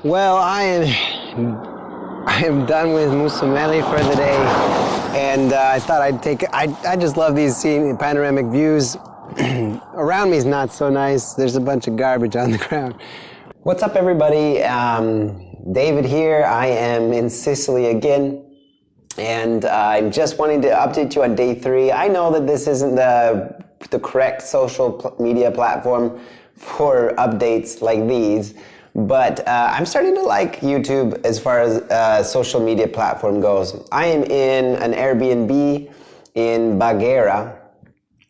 Well, I am done with Mussomeli for the day, and I thought I just love these panoramic views. Around me is not so nice. There's a bunch of garbage on the ground. What's up, everybody? David here. I am in Sicily again, and I'm just wanting to update you on day 3. I know that this isn't the correct social media platform for updates like these, but I'm starting to like YouTube as far as social media platform goes. I am in an Airbnb in Baghera,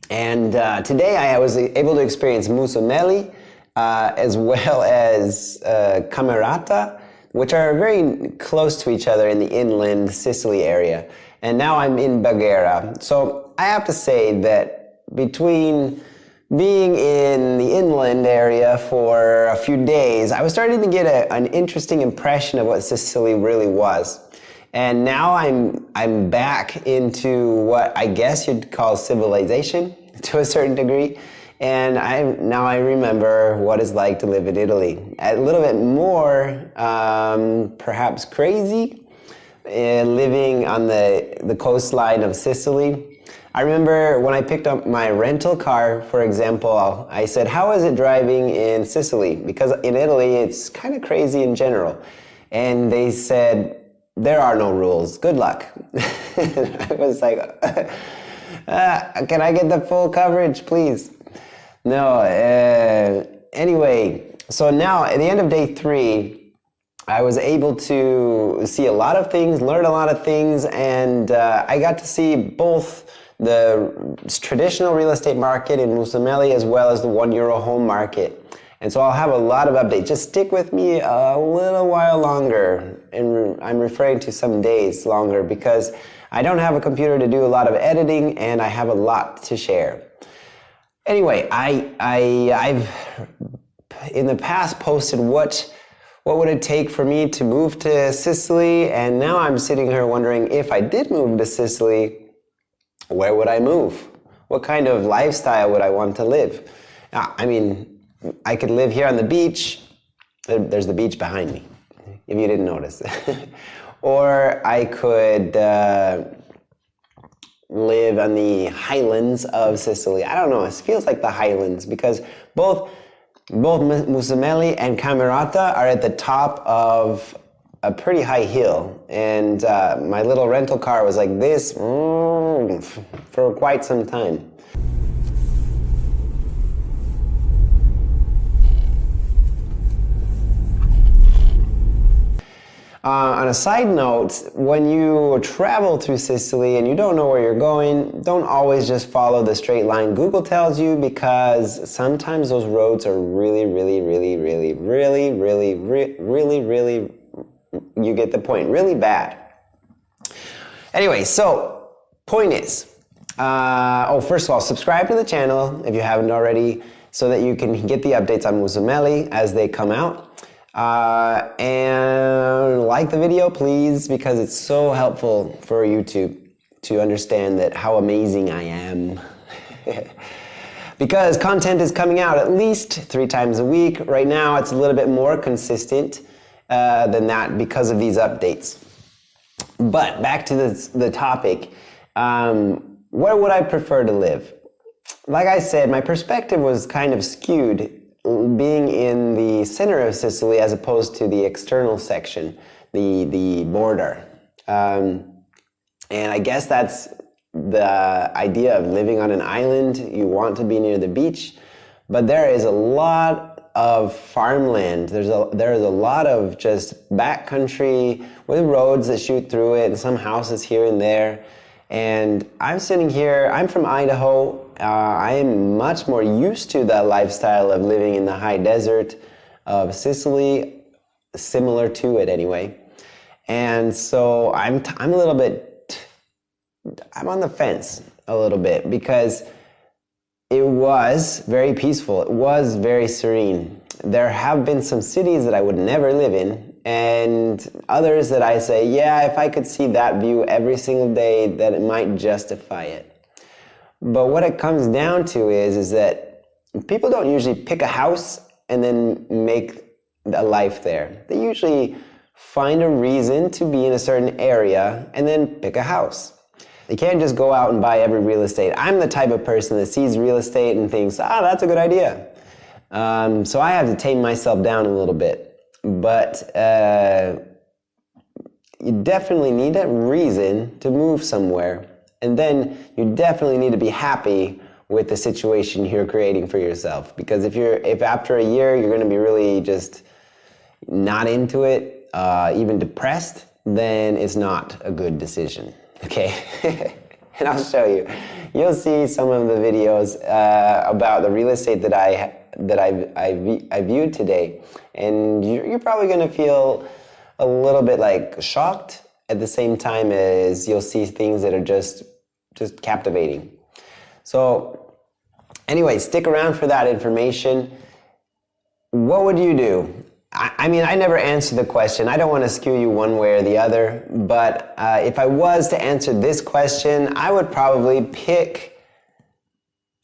and today I was able to experience Mussomeli as well as Cammarata, which are very close to each other in the inland Sicily area. And now I'm in Baghera. So I have to say that between being in the inland area for a few days, I was starting to get an interesting impression of what Sicily really was. And now I'm back into what I guess you'd call civilization to a certain degree. And now I remember what it's like to live in Italy. A little bit more, perhaps crazy, living on the coastline of Sicily. I remember when I picked up my rental car, for example, I said, how is it driving in Sicily? Because in Italy, it's kind of crazy in general. And they said, there are no rules. Good luck. I was like, can I get the full coverage, please? No, anyway, so now at the end of day 3, I was able to see a lot of things, learn a lot of things, and I got to see both the traditional real estate market in Mussomeli as well as the €1 home market. And so I'll have a lot of updates. Just stick with me a little while longer, and I'm referring to some days longer because I don't have a computer to do a lot of editing and I have a lot to share. Anyway, I've in the past posted what would it take for me to move to Sicily, and now I'm sitting here wondering if I did move to Sicily, where would I move? What kind of lifestyle would I want to live? I mean, I could live here on the beach. There's the beach behind me, if you didn't notice. Or I could live on the highlands of Sicily. I don't know, it feels like the highlands because both Mussomeli and Cammarata are at the top of a pretty high hill, and my little rental car was like this for quite some time. On a side note, when you travel through Sicily and you don't know where you're going, don't always just follow the straight line Google tells you, because sometimes those roads are really, you get the point, really bad. Anyway, so point is, first of all, subscribe to the channel if you haven't already so that you can get the updates on Mussomeli as they come out. And like the video, please, because it's so helpful for YouTube to understand that how amazing I am. Because content is coming out at least 3 times a week. Right now, it's a little bit more consistent than that because of these updates. But back to the topic, where would I prefer to live? Like I said, my perspective was kind of skewed being in the center of Sicily as opposed to the external section, the border. And I guess that's the idea of living on an island. You want to be near the beach, but there is a lot of farmland. There is a lot of just backcountry with roads that shoot through it and some houses here and there. And I'm sitting here, I'm from Idaho. I am much more used to the lifestyle of living in the high desert of Sicily, similar to it anyway. And so I'm a little bit, I'm on the fence a little bit because it was very peaceful. It was very serene. There have been some cities that I would never live in, and others that I say, yeah, if I could see that view every single day, that it might justify it. But what it comes down to is that people don't usually pick a house and then make a life there. They usually find a reason to be in a certain area and then pick a house. They can't just go out and buy every real estate. I'm the type of person that sees real estate and thinks, that's a good idea. So I have to tame myself down a little bit. But you definitely need a reason to move somewhere. And then you definitely need to be happy with the situation you're creating for yourself. Because if after a year you're going to be really just not into it, even depressed, then it's not a good decision. Okay? And I'll show you. You'll see some of the videos about the real estate that I viewed today, and you're probably going to feel a little bit like shocked at the same time as you'll see things that are just captivating. So anyway, stick around for that information. What would you do? I mean, I never answer the question. I don't want to skew you one way or the other, but if I was to answer this question, I would probably pick,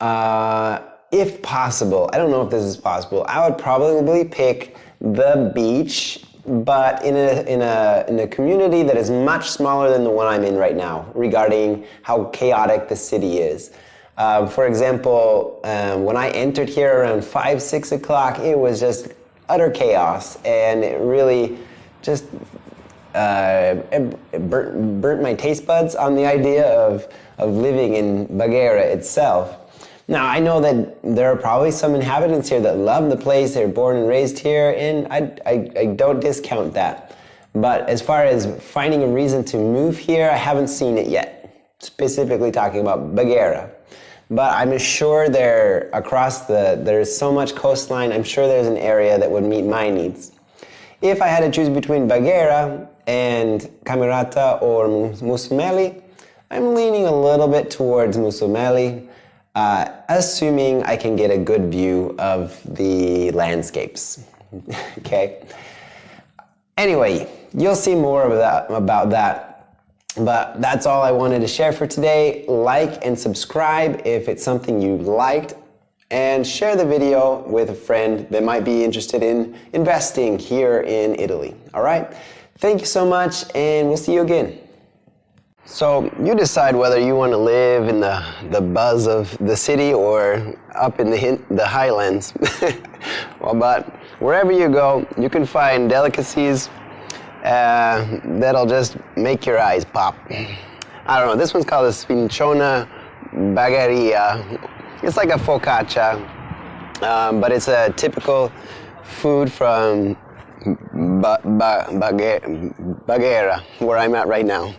if possible, I don't know if this is possible, I would probably pick the beach, but in a community that is much smaller than the one I'm in right now, regarding how chaotic the city is. For example, when I entered here around 5, 6 o'clock, it was just utter chaos, and it really just it burnt my taste buds on the idea of living in Baghera itself. Now, I know that there are probably some inhabitants here that love the place, they're born and raised here, and I don't discount that. But as far as finding a reason to move here, I haven't seen it yet, specifically talking about Baghera. But I'm sure there's so much coastline, I'm sure there's an area that would meet my needs. If I had to choose between Baghera and Cammarata or Mussomeli, I'm leaning a little bit towards Mussomeli, assuming I can get a good view of the landscapes. Okay? Anyway, you'll see more about that. But that's all I wanted to share for today. Like and subscribe if it's something you liked, and share the video with a friend that might be interested in investing here in Italy. All right? Thank you so much, and we'll see you again. So you decide whether you want to live in the buzz of the city or up in the highlands. Well, but wherever you go, you can find delicacies that'll just make your eyes pop. I don't know, this one's called a spinciona bagheria. It's like a focaccia, but it's a typical food from Baghera, where I'm at right now.